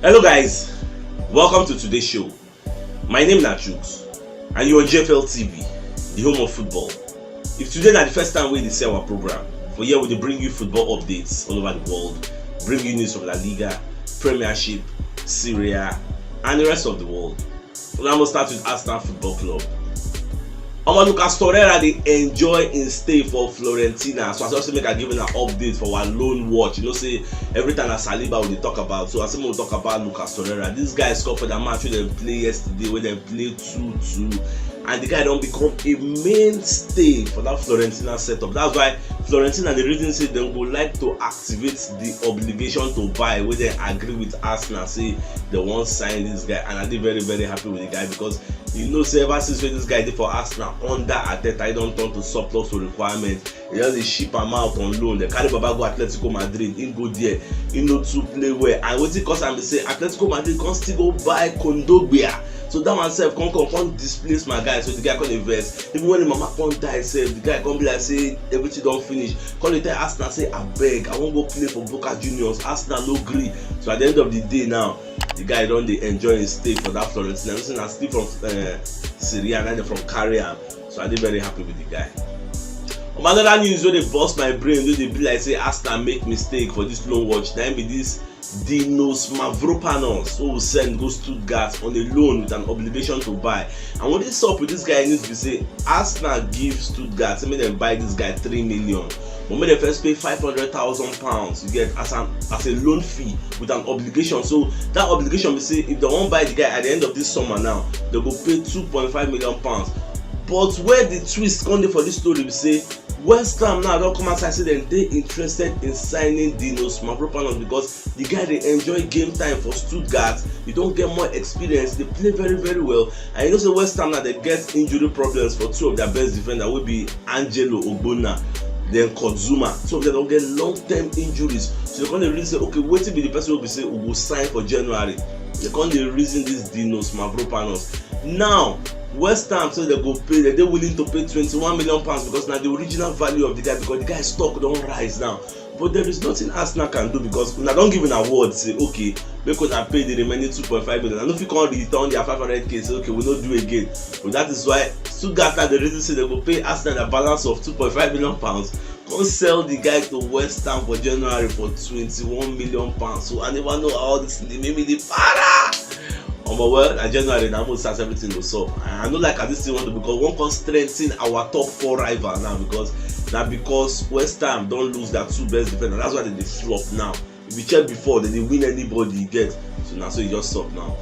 Hello guys, welcome to today's show. My name is Nachooks and you're on JFL TV, the home of football. If today is the first time we see our program, for here we bring you football updates all over the world, bring you news from La Liga, Premiership, Syria, and the rest of the world. So now we'll start with Arsenal Football Club. Lucas Torreira they enjoy in stay for Fiorentina, so I also make a giving an update for our loan watch. You know, say every time a Saliba we talk about, so I say we'll talk about Lucas Torreira. This guy scored for the match where they play yesterday, where they play 2-2, and the guy don't become a mainstay for that Fiorentina setup. That's why Fiorentina the reason say they would like to activate the obligation to buy, where they agree with Arsenal, say they won't sign this guy, and I be very happy with the guy because you know, say ever since when this guy did for Arsenal under Arteta, he don't turn to surplus to requirement. He just ship him out on loan. They carry Baba go Atletico Madrid, he go there, he know to play well. And what it cause I'm say Atletico Madrid can still go buy Kondogbia. So that one self can't displace my guy. So the guy can't invest. Even when the mama can't die, self the guy can't be like say everything don't finish. Can't tell Arsenal say I beg, I won't go play for Boca Juniors. Arsenal no agree. So at the end of the day now, the guy don't they enjoy his stay for that Fiorentina. Listen, I still from Syria and then from Carrier. So I did very happy with the guy. Another news where they bust my brain, where they be like say Arsenal make mistake for this loan watch. Then be this Dinos Mavropanos who will send go Stuttgart on a loan with an obligation to buy. And what is up with this guy needs to be say Arsenal give Stuttgart, so make them buy this guy 3 million. But when they first pay £500,000, you get as a loan fee with an obligation. So that obligation we say if they won't buy the guy at the end of this summer now, they go pay £2.5 million. But where the twist come for this story we say West Ham now don't come outside say that they interested in signing Dinos Mavropanos because the guy they enjoy game time for Stuttgart. You don't get more experience, they play very well. And you know say West Ham now they get injury problems for two of their best defenders will be Angelo Ogbonna, then Kozuma. So they don't get long-term injuries. So they're gonna reason say okay, wait till be the person will be say we will sign for January. They're gonna reason this Dinos Mavropanos. Now West Ham so they go pay, they're willing to pay £21 million because now the original value of the guy, because the guy's stock don't rise now. But there is nothing Arsenal can do because when I don't give an award, say okay, because I pay the remaining 2.5 million. I know if you can't return their 500k, say okay, we'll not do again. But that is why Stuttgart the reason say they go pay Arsenal a balance of £2.5 million. Can't sell the guy to West Ham for January for £21 million. So I never know how this made me the para. Well, at January now we'll start everything to solve. I know like at this thing want to because one can strengthen our top 4 rival now because West Ham don't lose their 2 best defenders. That's why they flop now. If you check before, they didn't win anybody you get. So now so you just stop now.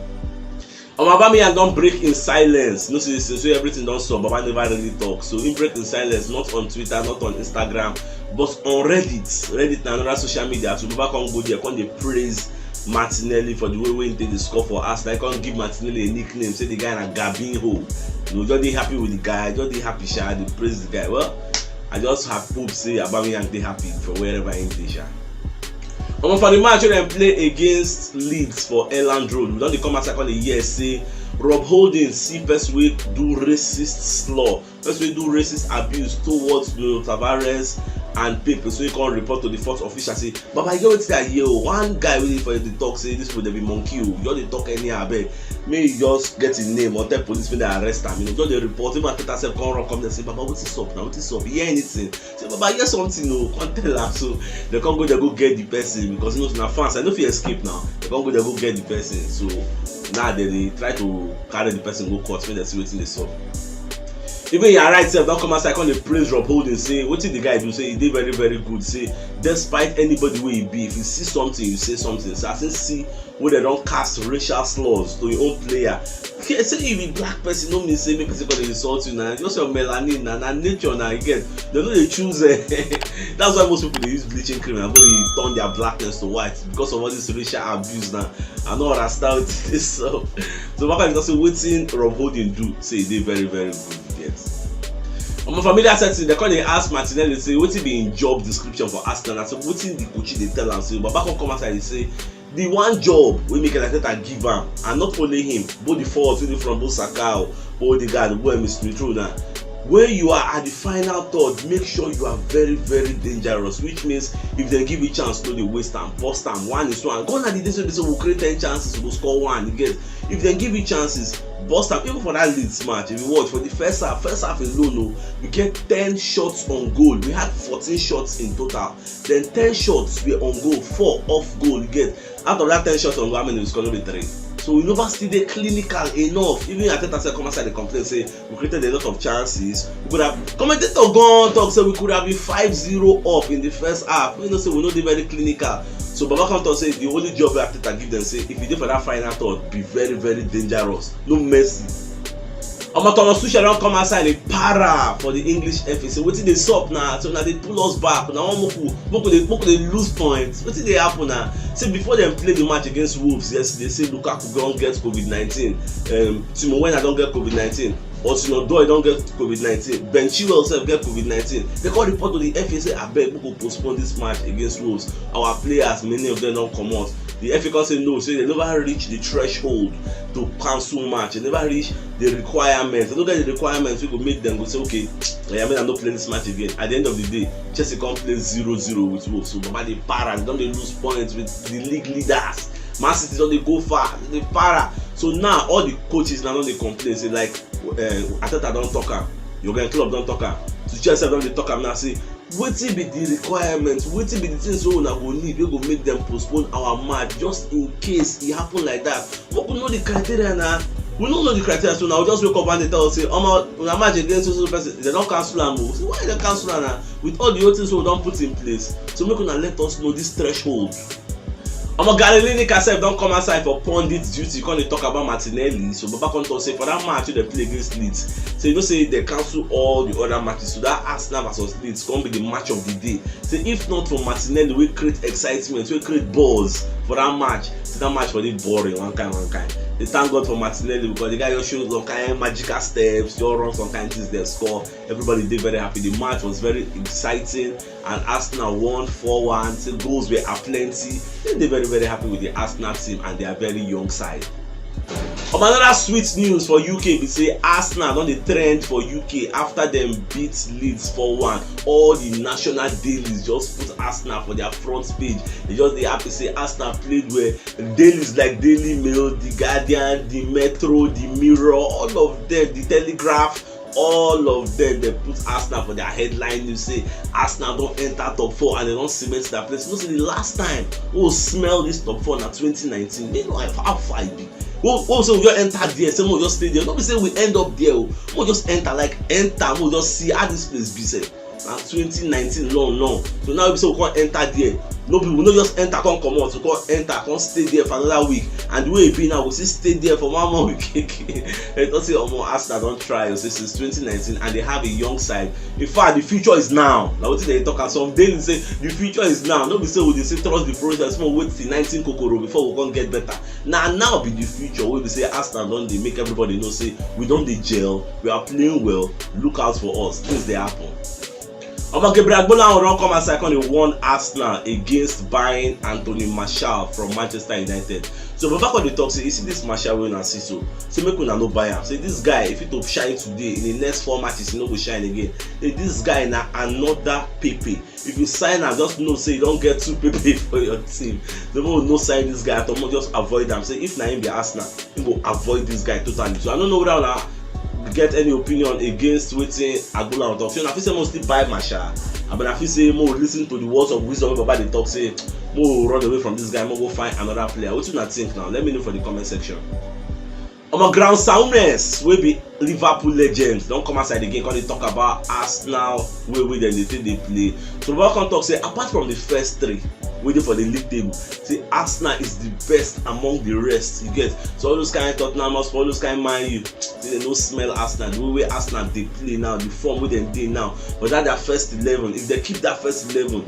Aubameyang don't break in silence. No, so everything don't stop. Baba never really talk. So he break in silence, not on Twitter, not on Instagram, but on Reddit. Reddit and another social media. So Baba can't go there, can't they praise Martinelli for the way they score for Arsenal. I can't give Martinelli a nickname, say the guy na Gabinho. You know, just they happy with the guy, just they happy sha, they praise the guy. Well, I just have hope say Aubameyang they happy for wherever in Asia. For the match when they play against Leeds for Elland Road, we don't come out second the year say Rob Holding see first way do racist slur, first way do racist abuse towards Nuno Tavares and people, so you can report to the fourth official say Baba you get that here one guy waiting for the talk say this would be monkey you just talk anyhow abeg may you just get his name or tell police when they arrest him, you know, just they report him and Peter self come run come there say Baba what is up now, what is up, hear anything, say Baba hear something no, can't tell am. So they can't go get the person because you know na fans I know if you escape now they can't go get the person. So now they try to carry the person go court when they see wetin dey sup. Even your right self don't come outside come dey praise Rob Holding say wetin the guy do, say he did very good, say despite anybody wey he be, if you see something you say something. So as you see where they don't cast racial slurs to your own player, okay, say if you black person no mean say make person come insult you now, just your melanin na nature now you get, they know they choose that's why most people they use bleaching cream and go they turn their blackness to white because of all this racial abuse now. I know understand this so back you just say wetin Rob Holding do, say he did very good. On my familiar setting, they come ask Martinelli say wetin be in job description for Arsenal. I say wetin the coach they tell am say, but back come outside they say the one job we make Arteta give am, and not only him, both the forwards from both Saka or Odegaard, both Smith Rowe now. when you are at the final third, make sure you are very, very dangerous, which means if they give you chance, no dey waste am, bust am. 1-1. Gone are the days wey be say we create 10 chances, we go score 1. You get, if they give you chances, bust am. Even for that Leeds match, if you watch for the first half alone, we get 10 shots on goal. We had 14 shots in total. Then 10 shots were on goal, 4 off goal. You get, out of that 10 shots on goal, how many we score? Only 3. So we never still dey clinical enough. Even Ateta said come outside the complaint say we created a lot of chances. We could have commentator gone talk say we could have been 5-0 up in the first half. You know, say we no dey very clinical. So Baba come talk say the only job wey Ateta give them say if you dey for that final third, be very, very dangerous. No mercy. Thomas Tuchel don come outside a para for the English FA. Say wetin dey sup now? So now they pull us back. Now make we dey lose points. Wetin dey happen now? Say before them play the match against Wolves yesterday, say Lukaku don get COVID-19. Timo Werner don get COVID-19. Otino-Doi don get COVID-19. Ben Chilwell sef get COVID-19. They call report to the FA say abeg we go postpone this match against Wolves. Our players, many of them don comot. The FA can say no, say they never reach the threshold to cancel match. They never reach the requirements. They don't get the requirements. We go make them go say, okay, I mean I'm not playing this match again. At the end of the day, Chelsea can't play 0-0 with Wolves. So Baba they para, they don't they lose points with the league leaders. Man City don't they go far, they para. So now all the coaches now don't they complain. Say like Ateta don't talk am, Jurgen Klopp don't talk am. So Chelsea don't they talk am now say wetin be the requirements, wetin be the things wey una go need wey go make them postpone our match just in case e happen like that. Make we know the criteria na. We no know the criteria, so now we just wake up and they tell us say una match against so person, they don cancel am o. So why they cancel am na? With all the other things we don put in place, so make una let us know this threshold. Gary Lineker sef don come outside for pundit duty, come dey talk about Martinelli. So Baba come talk say for that match wey they play against Leeds, so you know say they cancel all the other matches. So that Arsenal versus Leeds come be the match of the day. Say if not for Martinelli, we create excitement, we create buzz for that match. So that match for the boring one kind. They thank God for Martinelli because the guy just shows some kind of magical steps, just run some kind of things, they score. Everybody did very happy. The match was very exciting and Arsenal won 4-1. So goals were aplenty. They're very, very happy with the Arsenal team and their very young side. Another sweet news for UK be say Arsenal don dey trend for UK after them beat Leeds 4-1. All the national dailies just put Arsenal for their front page. They just dey happy say Arsenal played well. Dailies like Daily Mail, The Guardian, The Metro, The Mirror, all of them, The Telegraph, all of them they put Arsenal for their headline news. Say Arsenal don enter top 4 and they don cement their place. You know, say the last time we smell this top 4 na 2019. You know how far it be. We'll say we just enter there, say we just stay there. Don't be say we end up there. We'll just enter, we'll just see how this place be said. Now 2019 long. So now we say we can't enter there. No people will not just enter, come out, we can't enter, can't stay there for another week. And the way it be now, we still stay there for 1 more week. They don't say Arsenal don't try. Since 2019 and they have a young side. In fact, the future is now. Now what they talk and some daily say the future is now. Nobody say we say trust the process, more wait till 19 kokoro before we can get better. Now be the future where we say Arsenal don't they make everybody know say we don't dey gel, we are playing well, look out for us, things they happen. Gabriel Agbola don come outside and warn Arsenal against buying Anthony Martial from Manchester United. So Baba come dey talk say you see this Martial wey una see so make una no buy am. Say this guy if he to shine today in the next 4 matches he no go shine again. Say this guy na another Pepe. If you sign am, just know say you don't get 2 Pepe for your team. The people will no sign this guy at all, just avoid am. Say if na him be Arsenal, he go avoid this guy totally. So I don't know whether una get any opinion against wetin Agbola talk. So I feel say mostly buy Martial, but I feel say more listen to the words of wisdom wey Baba dey talk say more run away from this guy, more go find another player. Wetin una think now? Let me know for the comment section. Ground soundness wey be Liverpool legends don come outside again come dey talk about Arsenal wey dem dey take dey play. So Baba come talk say apart from the first 3 waiting for the league table, say Arsenal is the best among the rest. You get, so all those kind of Tottenham, all those kind of Man U, they no smell Arsenal. The way Arsenal they play now, the form where they dey now, but that their first 11, if they keep that first 11,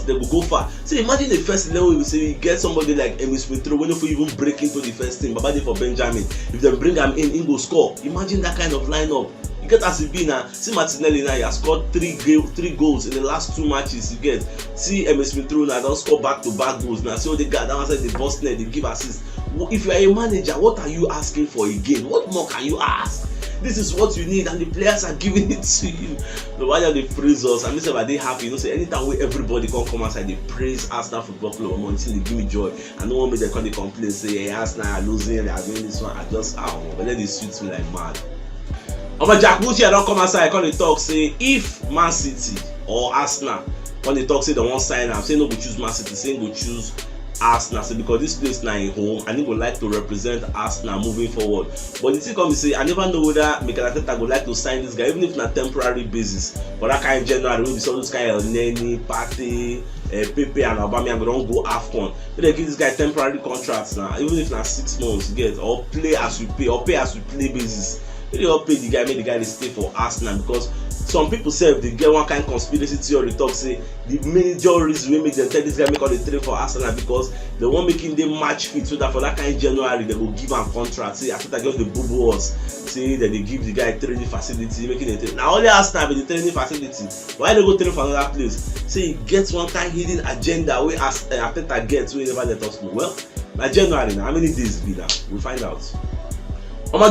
they will go far. So imagine the first 11, we say you get somebody like Emil Smith Rowe, when if we even break into the first team, Baba dey for Benjamin, if they bring him in, he go score. Imagine that kind of lineup. You get as it be now. See Martinelli now, he has scored 3 goals in the last 2 matches. You get, see Emil Smith Rowe now don't score back-to-back goals now. See all the guy down outside the boss net, they give assists. If you are a manager, what are you asking for again? What more can you ask? this is what you need, and the players are giving it to you. No, why they praise us? And they are they happy? You know, say anytime we everybody come outside, they praise Arsenal Football Club until they give me joy. And no one made they come, they complain, say, hey, Arsenal are losing, they are doing this one. I just but then they suit me like mad. Jack Wilshere don't come outside, come they talk, say if Man City or Arsenal when they talk, say they won't sign up, say no go choose Man City, say go choose Arsenal, say because this place now in home and he would like to represent Arsenal moving forward. But the thing come say I never know whether Mikel Arteta would like to sign this guy, even if on a temporary basis. But that kind of January will be some those kind of Neni, Partey, Pepe and Aubameyang don't go AFCON. But they give this guy temporary contracts now, even if not 6 months, you get, or play as you pay, or pay as you play basis. They all pay the guy, make the guy stay for Arsenal, because some people say if they get one kind of conspiracy theory talk, say the major reason we make them tell this guy make all the trade for Arsenal because they want making them match fit, so that for that kind of January they will give him contract. Say after just the boo us, say that they give the guy training facility, making a trade. Now only Arsenal with the training facility. Why they go train for another place? Say he gets one kind hidden agenda where Arteta gets we never let us know. Well, by January now, how many days be now? We'll find out.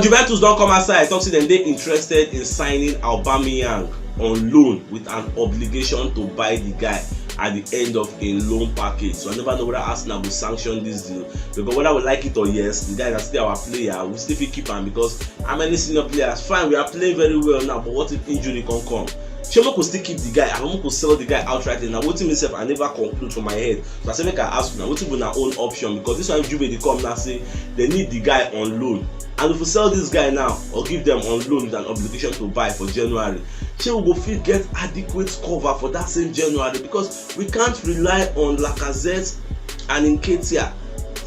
Juventus don't come outside. Talk to them they interested in signing Aubameyang on loan with an obligation to buy the guy at the end of a loan package. So I never know whether Arsenal will sanction this deal, because whether we like it or yes, the guy that's still our player, we still keep him, because how many senior players? Fine, we are playing very well now, but what if injury can come? Shemo could still keep the guy, and could sell the guy outright. Now, what myself, I never conclude from my head. So I say, make I ask you now, what will our own option? Because this one, Juve they come now say they need the guy on loan, and if we sell this guy now or give them on loan with an obligation to buy for January, Shemo will feel get adequate cover for that same January, because we can't rely on Lacazette and Nketiah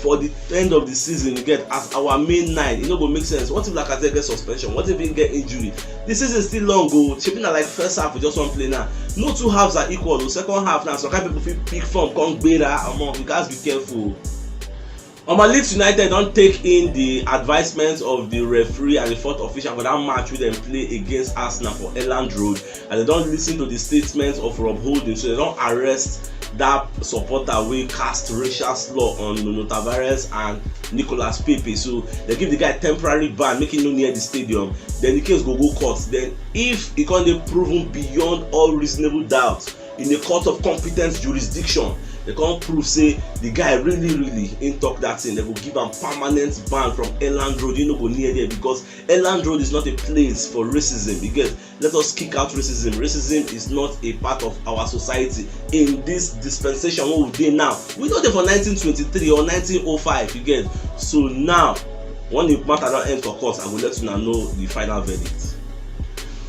for the end of the season. You get as our main nine. It no go make sense. What if Lacazette get suspension? What if he get injury? This season is still long go. Shaping like first half we just one play now. No two halves are equal. The second half now, some kind of people feel pick from come better. You guys be careful. Leeds United don't take in the advisements of the referee and the fourth official for that match where they play against Arsenal for Elland Road, and they don't listen to the statements of Rob Holding, so they don't arrest that supporter wey cast racial slur on Nuno Tavares and Nicolas Pepe. So they give the guy temporary ban, make him no near the stadium. Then the case go court. Then if it can be proven beyond all reasonable doubt in a court of competent jurisdiction, they can't prove say the guy really ain't talk that thing, they will give him permanent ban from Elland Road. You know, go near there, because Elland Road is not a place for racism. Because let us kick out racism. Racism is not a part of our society in this dispensation where we're there now. We know them for 1923 or 1905. You get, so now when the matter don't end for court, I will let you know the final verdict.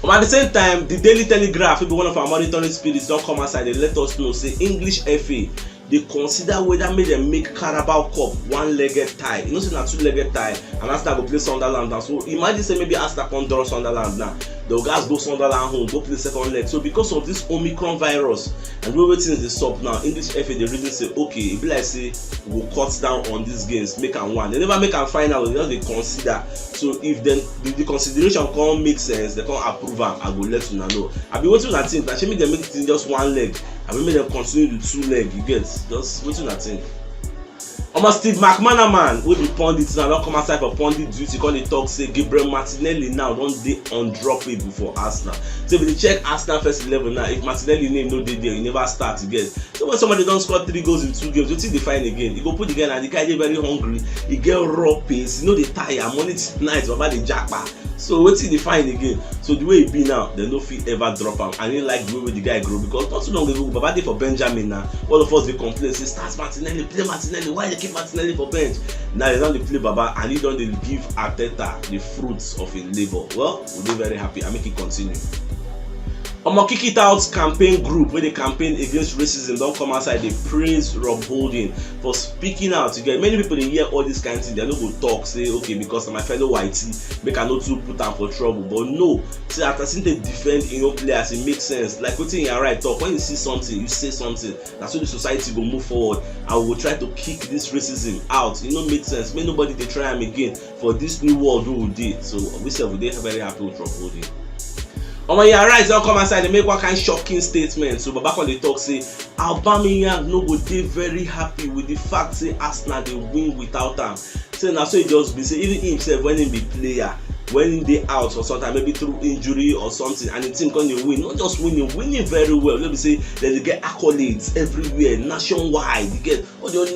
At the same time, the Daily Telegraph, one of our monitoring spirits, don't come outside. They let us know, say English FA, they consider whether make them make Carabao Cup one-legged tie. You know, say na two-legged tie, and Arsenal go play Sunderland now. So imagine say maybe Arsenal can draw Sunderland now. The guys go Sunderland home, go play second leg. So because of this Omicron virus, and we waiting the sub now, English FA they really say, okay, if like say we'll cut down on these games, make them one. They never make a final, they just they consider. So if then the consideration can't make sense, they can't approve them, I will let you know. I've been waiting that thing. That should make them make it in just one leg. I will make them continue the two leg. You get, just waiting that thing. Steve McManaman will be pundit now. Don't come outside for pundit duty. Call the talk say Gabriel Martinelli now don't they undroppable for Arsenal. So if you check Arsenal first 11 now, if Martinelli name no dey there, you never start again. So when somebody don't score 3 goals in 2 games, you think they find again. You go put the guy and the guy dey very hungry. He get raw pace. You know they tire. Money tonight about the jackpot. So wetin dey find again. So the way it be now, they no fit ever drop him. And he like the way the guy grow, because not too long ago, Baba dey for Benjamin now. All of us dey complain say start Martinelli, play Martinelli. Why they keep Martinelli for bench? Now they don't dey play Baba, and he don't dey give Arteta the fruits of his labor. Well, we'll be very happy. I make it continue. Kick It Out campaign group where they campaign against racism don't come outside. They praise Rob Holding for speaking out. You get many people they hear all these kinds of things. They don't go talk, say okay because I'm my fellow whitey, make I not to put them for trouble. But no, see after seeing they defend in your players, it makes sense. Like what in your right talk, when you see something, you say something. That's how the society will move forward. And we will try to kick this racism out. You know, make sense. May nobody they try them again for this new world we did. So we say we are very happy with Rob Holding. Your right, don't come outside. They make one kind of shocking statement. So back on the talk say Aubameyang no go dey very happy with the fact say Arsenal they win without him. Say now so it just be say even himself when he be player, when they out for some time, maybe through injury or something, and the team can win, not just winning very well. Let me say that they get accolades everywhere, nationwide. You get all the